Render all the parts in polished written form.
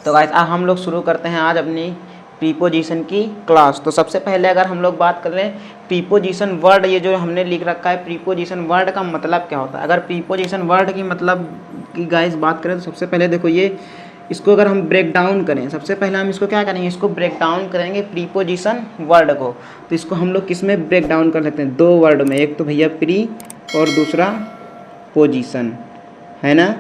तो गाइस हम लोग शुरू करते हैं आज अपनी प्रीपोजिशन की क्लास। तो सबसे पहले अगर हम लोग बात कर रहे हैं प्रीपोजिशन वर्ड, ये जो हमने लिख रखा है प्रीपोजिशन वर्ड का मतलब क्या होता है। अगर प्रीपोजिशन वर्ड की मतलब की गाइस बात करें तो सबसे पहले देखो ये इसको अगर हम ब्रेक डाउन करें, सबसे पहले हम इसको क्या करेंगे, इसको ब्रेक डाउन करेंगे प्रीपोजिशन वर्ड को। तो इसको हम लोग किस में ब्रेक डाउन कर सकते हैं, दो वर्ड में, एक तो भैया प्री और दूसरा पोजीशन, है ना।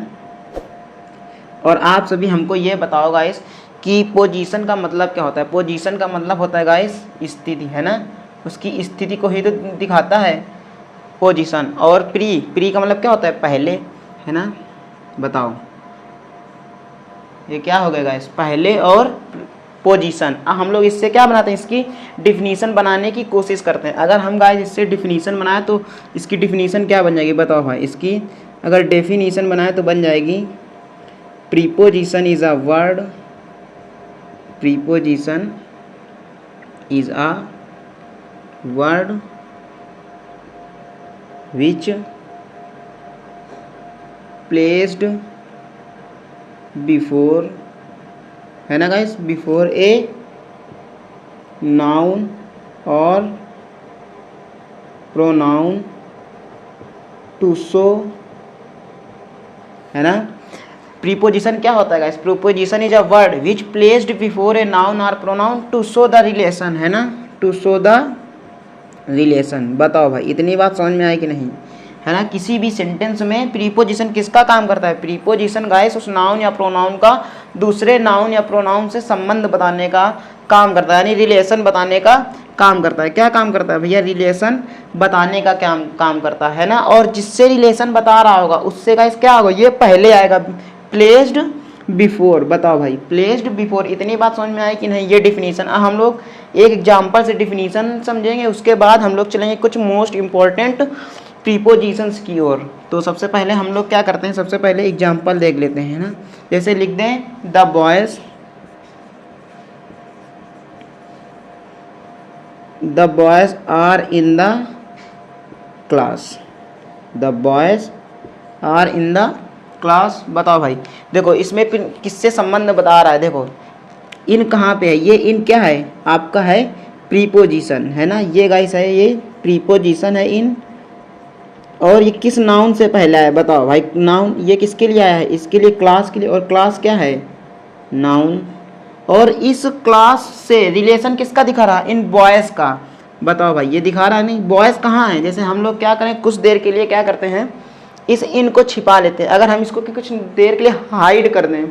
और आप सभी हमको ये बताओ गाइस कि पोजीशन का मतलब क्या होता है। पोजीशन का मतलब होता है गाइस स्थिति, है ना, उसकी स्थिति को ही तो दिखाता है पोजीशन। और प्री का मतलब क्या होता है, पहले, है ना। बताओ ये क्या हो गया गाइस, पहले और पोजीशन। हम लोग इससे क्या बनाते हैं, इसकी डिफिनीशन बनाने की कोशिश करते हैं। अगर हम गाइस इससे डिफिनीशन बनाए तो इसकी डिफिनीशन क्या बन जाएगी, बताओ भाई। इसकी अगर डेफिनीशन बनाए तो बन जाएगी preposition is a word, preposition is a word which placed before, है ना गाइस, बिफोर ए नाउन और प्रोनाउन टू शो, है ना। प्रीपोजिशन क्या होता है guys, preposition is a word which placed before a noun और pronoun to show the relation, है ना, टू शो द रिलेशन। बताओ भाई इतनी बात समझ में आई कि नहीं, है ना। किसी भी सेंटेंस में प्रीपोजिशन किसका काम करता है, प्रीपोजिशन गाइस उस नाउन या प्रोनाउन का दूसरे नाउन या प्रोनाउन से संबंध बताने का काम करता है, यानी रिलेशन बताने का काम करता है। क्या काम करता है भैया, रिलेशन बताने का क्या काम करता है ना। और जिससे रिलेशन बता रहा होगा उससे गाइस क्या होगा, ये पहले आएगा, प्लेस्ड बिफोर। बताओ भाई प्लेस्ड बिफोर, इतनी बात समझ में आई कि नहीं। ये डिफिनीशन हम लोग एक एग्जांपल से डिफिनीशन समझेंगे, उसके बाद हम लोग चलेंगे कुछ मोस्ट इंपॉर्टेंट प्रीपोजिशंस की ओर। तो सबसे पहले हम लोग क्या करते हैं, सबसे पहले एग्जांपल देख लेते हैं ना। जैसे लिख दें the boys are in the class, the boys are in the class. बताओ भाई देखो इसमें किससे संबंध बता रहा है, देखो इन कहाँ पे है, ये इन क्या है आपका है प्रीपोजिशन, है ना। ये गाइस है, ये प्रीपोजिशन है इन, और ये किस नाउन से पहला है, बताओ भाई। नाउन ये किसके लिए आया है, इसके लिए, क्लास के लिए। और क्लास क्या है, नाउन। और इस क्लास से रिलेशन किसका दिखा रहा है, इन बॉयज़ का। बताओ भाई ये दिखा रहा है नहीं, बॉयज़ कहाँ है। जैसे हम लोग क्या करें, कुछ देर के लिए क्या करते हैं, इस इन को छिपा लेते हैं। अगर हम इसको कुछ देर के लिए हाइड कर दें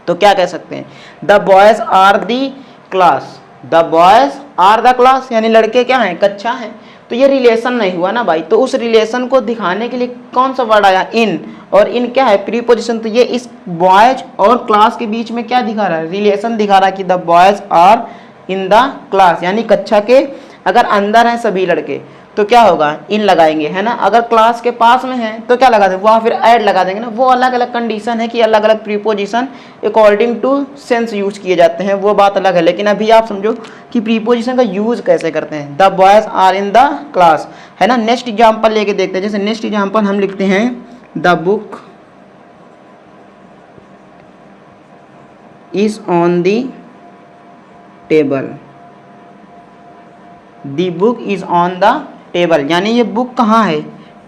तो क्या कह सकते हैं, the boys are the class, the boys are the class, यानी लड़के क्या हैं, कक्षा हैं। तो ये रिलेशन नहीं हुआ ना भाई। तो उस रिलेशन को दिखाने के लिए कौन सा वर्ड आया, इन। और इन क्या है, प्रीपोजिशन। तो ये इस बॉयज और क्लास के बीच में क्या दिखा रहा है, रिलेशन दिखा रहा है कि the boys are in the class, यानी कक्षा के अगर अंदर हैं सभी लड़के तो क्या होगा, इन लगाएंगे, है ना। अगर क्लास के पास में है तो क्या लगा देंगे, वहाँ फिर ऐड लगा देंगे ना। वो अलग अलग कंडीशन है कि अलग अलग preposition according to sense use किए जाते हैं, वो बात अलग है। लेकिन अभी आप समझो कि प्रीपोजिशन का यूज कैसे करते हैं। The boys are in the class, है ना। नेक्स्ट एग्जाम्पल लेके देखते हैं। जैसे नेक्स्ट एग्जाम्पल हम लिखते हैं the book is on the table, the book is on the table, यानी ये बुक कहाँ है,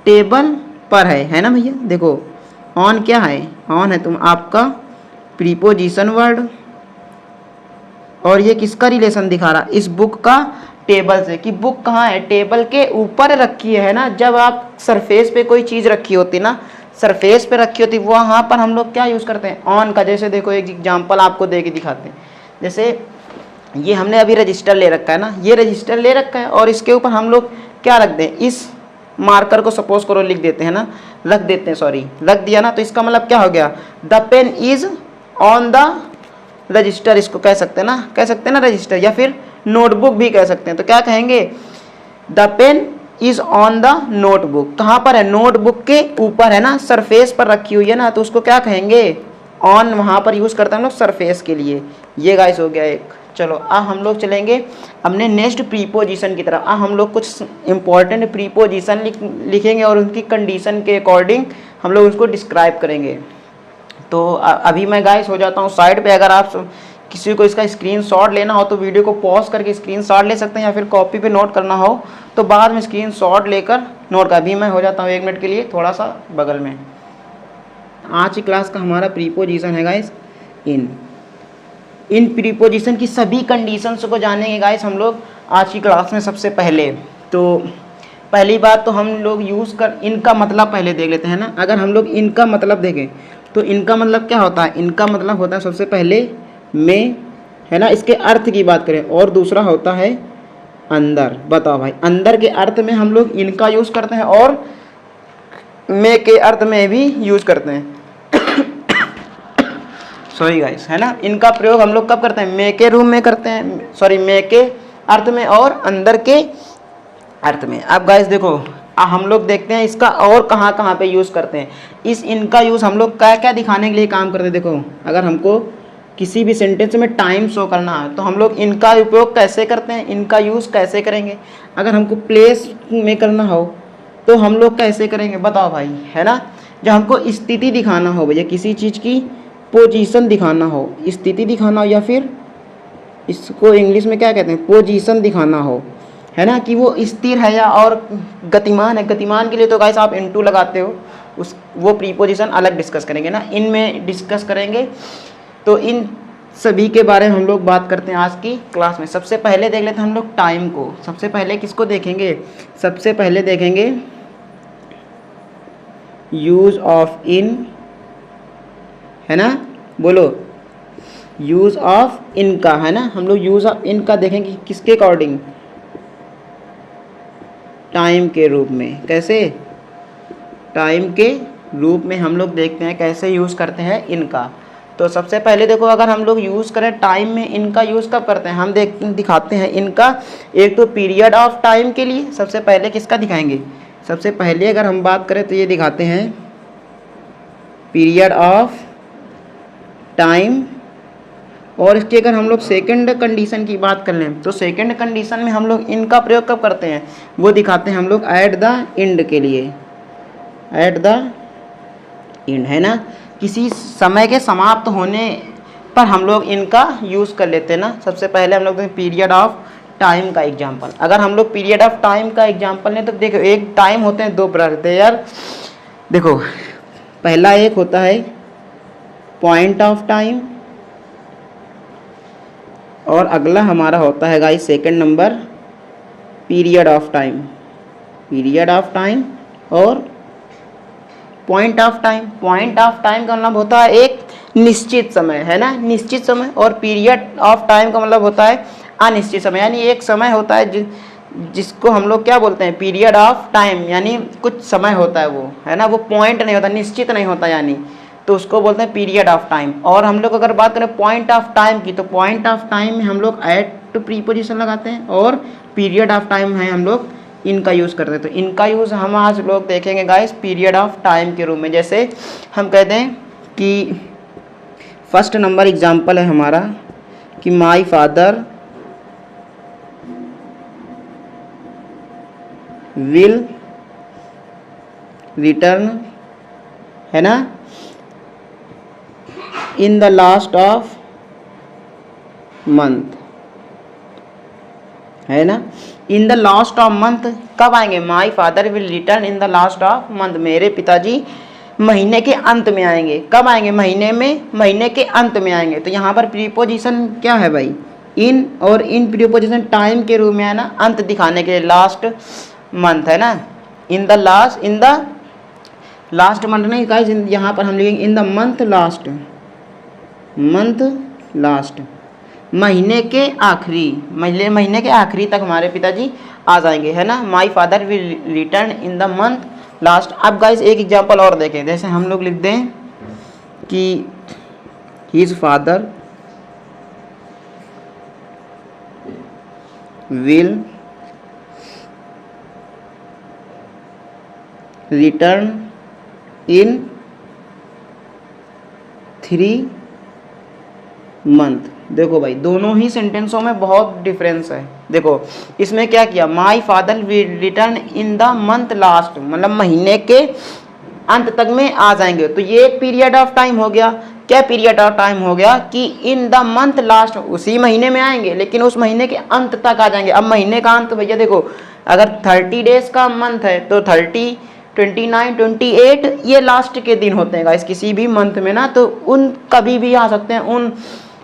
टेबल पर है ना भैया। देखो ऑन क्या है, ऑन है तुम आपका प्रीपोजिशन वर्ड, और ये किसका रिलेशन दिखा रहा, इस बुक का टेबल से, कि बुक कहाँ है, टेबल के ऊपर रखी है ना। जब आप सरफेस पे कोई चीज़ रखी होती ना, सरफेस पे रखी होती, वहाँ पर हम लोग क्या यूज़ करते हैं, ऑन का। जैसे देखो एक एग्जाम्पल आपको दे के दिखाते हैं। जैसे ये हमने अभी रजिस्टर ले रखा है ना, ये रजिस्टर ले रखा है, और इसके ऊपर हम लोग क्या रख दें, इस मार्कर को सपोज करो लिख देते हैं ना, रख देते हैं, सॉरी रख दिया ना। तो इसका मतलब क्या हो गया, the pen is on the register, इसको कह सकते हैं ना, कह सकते हैं ना रजिस्टर, या फिर नोटबुक भी कह सकते हैं। तो क्या कहेंगे, the pen is on the notebook, कहाँ पर है, नोटबुक के ऊपर है ना, सरफेस पर रखी हुई है ना। तो उसको क्या कहेंगे, ऑन, वहाँ पर यूज़ करते हैं हम लोग सरफेस के लिए। ये गाइस हो गया एक। चलो अब हम लोग चलेंगे अपने नेक्स्ट प्रीपोजिशन की तरफ। अब हम लोग कुछ इंपॉर्टेंट प्रीपोजिशन लिखेंगे और उनकी कंडीशन के अकॉर्डिंग हम लोग उसको डिस्क्राइब करेंगे। तो अभी मैं गाइस हो जाता हूँ साइड पे। अगर आप किसी को इसका स्क्रीनशॉट लेना हो तो वीडियो को पॉज करके स्क्रीनशॉट ले सकते हैं, या फिर कॉपी पे नोट करना हो तो बाद में स्क्रीनशॉट लेकर नोट कर। अभी मैं हो जाता हूँ 1 मिनट के लिए थोड़ा सा बगल में। आज की क्लास का हमारा प्रीपोजिशन है गाइस इन। इन प्रीपोजिशन की सभी कंडीशंस को जानेंगे गाइस हम लोग आज की क्लास में। सबसे पहले तो पहली बात तो हम लोग यूज़ कर इनका मतलब पहले देख लेते हैं ना। अगर हम लोग इनका मतलब देखें तो इनका मतलब क्या होता है? इनका मतलब होता है सबसे पहले में, है ना, इसके अर्थ की बात करें, और दूसरा होता है अंदर। बताओ भाई, अंदर के अर्थ में हम लोग इनका यूज़ करते हैं और में के अर्थ में भी यूज़ करते हैं। सॉरी गाइस, है ना। इनका प्रयोग हम लोग कब करते हैं? में के रूप में करते हैं, सॉरी में के अर्थ में और अंदर के अर्थ में। अब गाइस देखो, हम लोग देखते हैं इसका और कहाँ कहाँ पे यूज़ करते हैं। इस इनका यूज़ हम लोग क्या क्या दिखाने के लिए काम करते हैं। देखो, अगर हमको किसी भी सेंटेंस में टाइम शो करना है तो हम लोग इनका उपयोग कैसे करते हैं, इनका यूज़ कैसे करेंगे। अगर हमको प्लेस में करना हो तो हम लोग कैसे करेंगे, बताओ भाई, है ना। जब हमको स्थिति दिखाना हो भैया, किसी चीज़ की पोजीशन दिखाना हो, स्थिति दिखाना हो, या फिर इसको इंग्लिश में क्या कहते हैं, पोजीशन दिखाना हो, है ना, कि वो स्थिर है या और गतिमान है। गतिमान के लिए तो गाइस आप इनटू लगाते हो, उस वो प्रीपोजिशन अलग डिस्कस करेंगे ना, इनमें डिस्कस करेंगे। तो इन सभी के बारे में हम लोग बात करते हैं आज की क्लास में। सबसे पहले देख लेते हैं हम लोग टाइम को। सबसे पहले किसको देखेंगे? सबसे पहले देखेंगे यूज़ ऑफ इन, है ना, बोलो, यूज़ ऑफ इन का, है ना। हम लोग यूज़ ऑफ इन का देखेंगे किसके अकॉर्डिंग? टाइम के रूप में। कैसे? टाइम के रूप में हम लोग देखते हैं कैसे यूज़ करते हैं इनका। तो सबसे पहले देखो, अगर हम लोग यूज़ करें टाइम में, इनका यूज़ कब करते हैं? हम दिखाते हैं इनका एक तो पीरियड ऑफ टाइम के लिए। सबसे पहले किसका दिखाएंगे? सबसे पहले अगर हम बात करें तो ये दिखाते हैं पीरियड ऑफ टाइम। और इसकी अगर हम लोग सेकंड कंडीशन की बात कर लें तो सेकंड कंडीशन में हम लोग इनका प्रयोग कब करते हैं? वो दिखाते हैं हम लोग एट द एंड के लिए, एट द एंड, है ना। किसी समय के समाप्त होने पर हम लोग इनका यूज़ कर लेते हैं ना। सबसे पहले हम लोग पीरियड ऑफ टाइम का एग्जाम्पल। अगर हम लोग पीरियड ऑफ टाइम का एग्जाम्पल लें तो देखो, एक टाइम होते हैं दो प्रकार के यार। देखो, पहला एक होता है पॉइंट ऑफ टाइम, और अगला हमारा होता है guys second number period of time. Period of time और point of time. Point of time का मतलब होता है एक निश्चित समय, है ना, निश्चित समय। और पीरियड ऑफ टाइम का मतलब होता है अनिश्चित समय, यानी एक समय होता है जिसको हम लोग क्या बोलते हैं? पीरियड ऑफ टाइम, यानी कुछ समय होता है वो, है ना, वो पॉइंट नहीं होता, निश्चित नहीं होता, यानी तो उसको बोलते हैं पीरियड ऑफ टाइम। और हम लोग अगर बात करें पॉइंट ऑफ टाइम की तो पॉइंट ऑफ टाइम में हम लोग एट प्रीपोजिशन लगाते हैं, और पीरियड ऑफ टाइम है हम लोग इनका यूज़ करते हैं। तो इनका यूज़ हम आज लोग देखेंगे गाइस पीरियड ऑफ टाइम के रूप में। जैसे हम कहते हैं कि फर्स्ट नंबर एग्जांपल है हमारा कि माय फादर विल रिटर्न, है ना, in the last of month, है ना। In the last of month कब आएंगे? My father will return in the last of month. मेरे पिताजी महीने के अंत में आएंगे। कब आएंगे? महीने में, महीने के अंत में आएंगे। तो यहाँ पर प्रीपोजिशन क्या है भाई? इन, और इन प्रीपोजिशन टाइम के रूप में है ना, अंत दिखाने के लिए, लास्ट मंथ, है ना। इन द लास्ट मंथ नहीं गाइस, यहाँ पर हम लिखेंगे in the month last, month last, महीने के आखिरी, महीने के आखिरी तक हमारे पिताजी आ जाएंगे, है ना। My father will return in the month last. अब गाइस एक एग्जांपल और देखें। जैसे हम लोग लिख दें कि his father will return in 3 month. देखो भाई, दोनों ही सेंटेंसों में बहुत डिफरेंस है। देखो, इसमें क्या किया? My father will return in the month last, मतलब महीने के अंत तक में आ जाएंगे। तो ये एक पीरियड ऑफ टाइम हो गया। क्या पीरियड ऑफ टाइम हो गया कि इन द मंथ लास्ट, उसी महीने में आएंगे लेकिन उस महीने के अंत तक आ जाएंगे। अब महीने का अंत भैया देखो, अगर 30 डेज का मंथ है तो 30, 29, 28 ये लास्ट के दिन होते हैं गाइस किसी भी मंथ में ना, तो उन कभी भी आ सकते हैं उन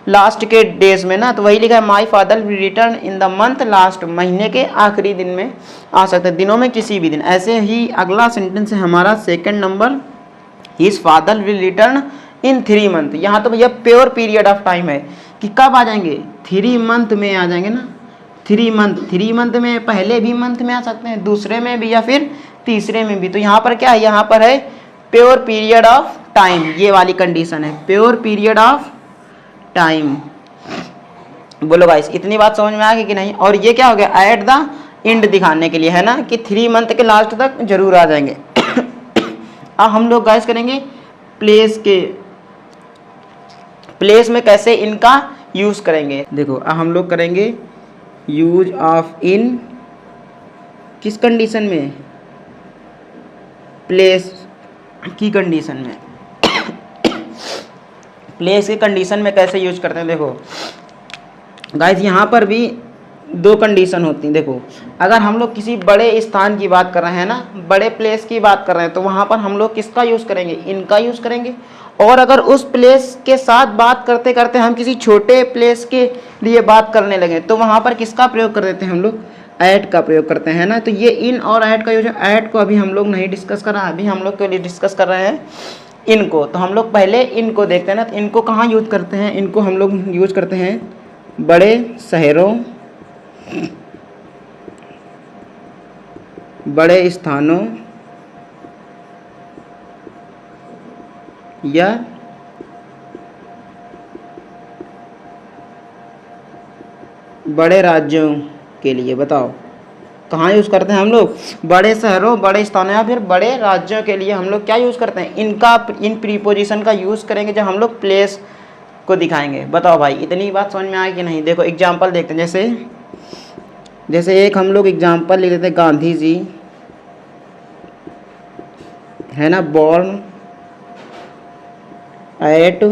लास्ट के डेज में ना। तो वही लिखा है my father will return in the month last, महीने के आखिरी दिन में आ सकते हैं, दिनों में किसी भी दिन। ऐसे ही अगला सेंटेंस है हमारा second number, his father will return in 3 month. यहाँ तो भैया प्योर पीरियड ऑफ टाइम है कि कब आ जाएंगे, 3 मंथ में आ जाएंगे ना। 3 मंथ में, पहले भी मंथ में आ सकते हैं, दूसरे में भी या फिर तीसरे में भी। तो यहाँ पर क्या है, यहाँ पर है प्योर पीरियड ऑफ टाइम, ये वाली कंडीशन है प्योर पीरियड ऑफ टाइम। बोलो गाइस इतनी बात समझ में आ गई कि नहीं। और ये क्या हो गया, एट द एंड दिखाने के लिए है ना कि 3 मंथ के लास्ट तक जरूर आ जाएंगे। अब हम लोग गाइस करेंगे प्लेस में कैसे इनका यूज करेंगे। देखो अब हम लोग करेंगे यूज ऑफ इन, किस कंडीशन में, प्लेस की कंडीशन में। प्लेस की कंडीशन में कैसे यूज करते हैं, देखो गाइस यहाँ पर भी 2 कंडीशन होती हैं। देखो अगर हम लोग किसी बड़े स्थान की बात कर रहे हैं ना, बड़े प्लेस की बात कर रहे हैं, तो वहाँ पर हम लोग किसका यूज़ करेंगे, इनका यूज़ करेंगे। और अगर उस प्लेस के साथ बात करते करते हम किसी छोटे प्लेस के लिए बात करने लगे तो वहाँ पर किसका प्रयोग कर देते हैं हम लोग, ऐट का प्रयोग करते हैं ना। तो ये इन और ऐट का यूज है। ऐट को अभी हम लोग नहीं डिस्कस कर रहे हैं, अभी हम लोग के लिए डिस्कस कर रहे हैं इनको। तो हम लोग पहले इनको देखते हैं ना। तो इनको कहाँ यूज करते हैं, इनको हम लोग यूज करते हैं बड़े शहरों, बड़े स्थानों या बड़े राज्यों के लिए। बताओ कहाँ यूज़ करते हैं हम लोग, बड़े शहरों, बड़े स्थानों या फिर बड़े राज्यों के लिए हम लोग क्या यूज़ करते हैं, इन प्रीपोजिशन का यूज़ करेंगे जब हम लोग प्लेस को दिखाएंगे। बताओ भाई इतनी बात समझ में आए कि नहीं। देखो एग्जाम्पल देखते हैं, जैसे एक हम लोग एग्जाम्पल ले लेते हैं, गांधी जी है ना, born at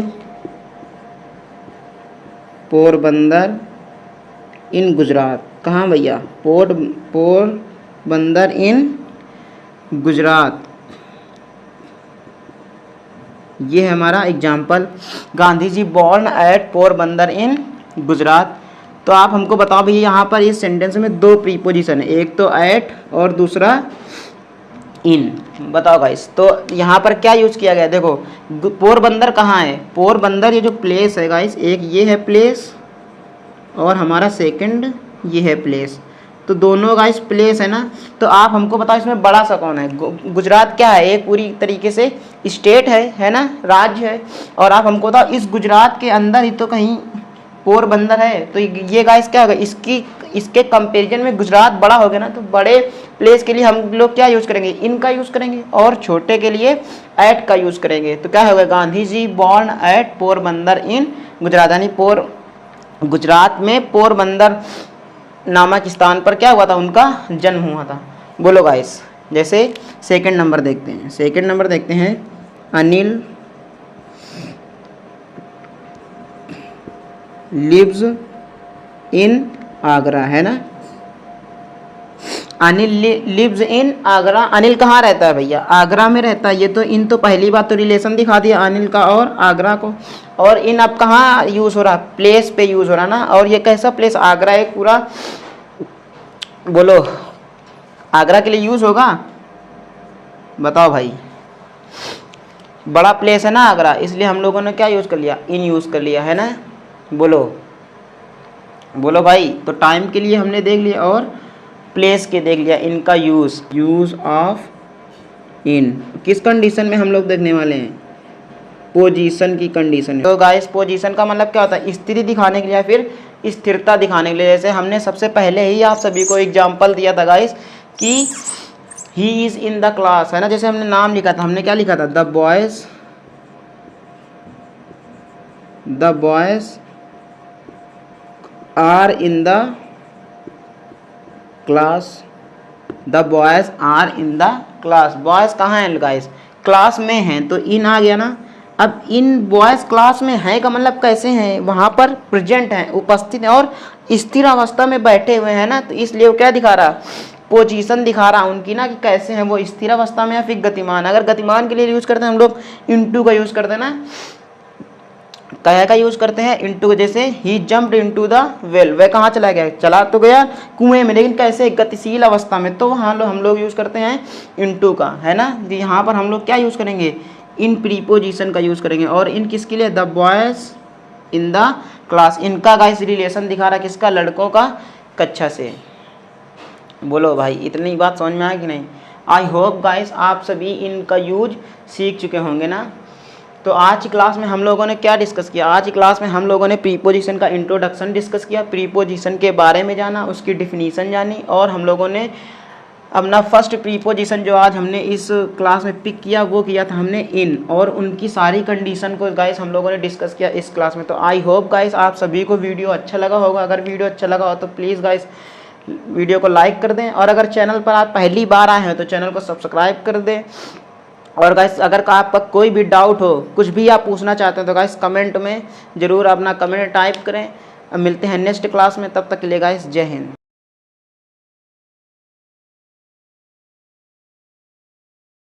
Porbandar in Gujarat. कहाँ भैया, पोरबंदर इन गुजरात। ये है हमारा example, Gandhi ji born at Porbandar in Gujarat. तो आप हमको बताओ भैया यहाँ पर इस सेंटेंस में 2 प्रीपोजिशन है, एक तो एट और दूसरा इन। बताओ गाइस तो यहाँ पर क्या यूज किया गया। देखो पोरबंदर कहाँ है, पोरबंदर ये जो प्लेस है गाइस, एक ये है प्लेस और हमारा सेकंड ये है प्लेस। तो दोनों गाइस प्लेस है ना। तो आप हमको बताओ इसमें बड़ा सा कौन है। गुजरात क्या है, एक पूरी तरीके से स्टेट है ना, राज्य है। और आप हमको बताओ इस गुजरात के अंदर ही तो कहीं पोरबंदर है। तो ये गाइस क्या होगा, इसके कंपैरिजन में गुजरात बड़ा हो गया ना। तो बड़े प्लेस के लिए हम लोग क्या यूज़ करेंगे, इनका यूज़ करेंगे, और छोटे के लिए एट का यूज़ करेंगे। तो क्या होगा, Gandhi ji born at Porbandar in Gujarat, यानी गुजरात में पोरबंदर नामक स्थान पर क्या हुआ था, उनका जन्म हुआ था। बोलो गाइस। जैसे सेकंड नंबर देखते हैं, अनिल लिव्स इन आगरा, है ना। Anil lives in Agra. अनिल कहाँ रहता है भैया, आगरा में रहता है। ये तो इन तो पहली बात तो रिलेशन दिखा दिया अनिल का और आगरा को। और इन अब कहाँ यूज़ हो रहा, प्लेस पे यूज़ हो रहा ना। और ये कैसा प्लेस, आगरा एक पूरा, बोलो आगरा के लिए यूज़ होगा। बताओ भाई, बड़ा प्लेस है ना आगरा, इसलिए हम लोगों ने क्या यूज़ कर लिया, इन यूज़ कर लिया, है ना। बोलो भाई। तो टाइम के लिए हमने देख लिया और प्लेस के देख लिया, इनका यूज़ ऑफ इन किस कंडीशन में हम लोग देखने वाले हैं, पोजीशन की कंडीशन। तो गाइस पोजीशन का मतलब क्या होता है, स्थिति दिखाने के लिए या फिर स्थिरता दिखाने के लिए। जैसे हमने सबसे पहले ही आप सभी को एग्जाम्पल दिया था गाइस कि he is in the class, है ना। जैसे हमने नाम लिखा था, हमने क्या लिखा था, the boys are in the class, the boys are in the class. Boys कहाँ हैं गाइस, क्लास में हैं, तो इन आ गया ना। अब इन बॉयज़ क्लास में हैं का मतलब कैसे हैं, वहाँ पर प्रेजेंट हैं, उपस्थित हैं और स्थिर अवस्था में बैठे हुए हैं ना, तो इसलिए वो क्या दिखा रहा, पोजीशन दिखा रहा उनकी ना, कि कैसे हैं वो, स्थिर अवस्था में या फिर गतिमान। अगर गतिमान के लिए यूज़ करते हैं हम लोग इनटू का यूज़ करते हैं ना, क्या का यूज़ करते हैं, इनटू। जैसे ही जंप्ड इनटू द वेल, वह कहाँ चला गया, चला तो गया कुएं में, लेकिन कैसे, गतिशील अवस्था में, तो वहाँ हम लोग यूज़ करते हैं इनटू का, है ना। यहाँ पर हम लोग क्या यूज़ करेंगे, इन प्रीपोजिशन का यूज़ करेंगे। और इन किसके लिए, the boys in the class, इनका गाइस रिलेशन दिखा रहा किसका, लड़कों का कक्षा से। बोलो भाई इतनी बात समझ में आया कि नहीं। आई होप गाइस आप सभी इनका यूज सीख चुके होंगे ना। तो आज की क्लास में हम लोगों ने क्या डिस्कस किया, आज की क्लास में हम लोगों ने प्रीपोजिशन का इंट्रोडक्शन डिस्कस किया, प्रीपोजिशन के बारे में जाना, उसकी डिफिनीशन जानी, और हम लोगों ने अपना फर्स्ट प्रीपोजिशन जो आज हमने इस क्लास में पिक किया वो किया था हमने इन, और उनकी सारी कंडीशन को गाइस हम लोगों ने डिस्कस किया इस क्लास में। तो आई होप गाइस आप सभी को वीडियो अच्छा लगा होगा। अगर वीडियो अच्छा लगा हो तो प्लीज़ गाइस वीडियो को लाइक कर दें, और अगर चैनल पर आप पहली बार आए हैं तो चैनल को सब्सक्राइब कर दें। और गाइस अगर आपका कोई भी डाउट हो, कुछ भी आप पूछना चाहते हैं तो गाइस कमेंट में ज़रूर अपना कमेंट टाइप करें। अब मिलते हैं नेक्स्ट क्लास में, तब तक के लिए गाइस जय हिंद।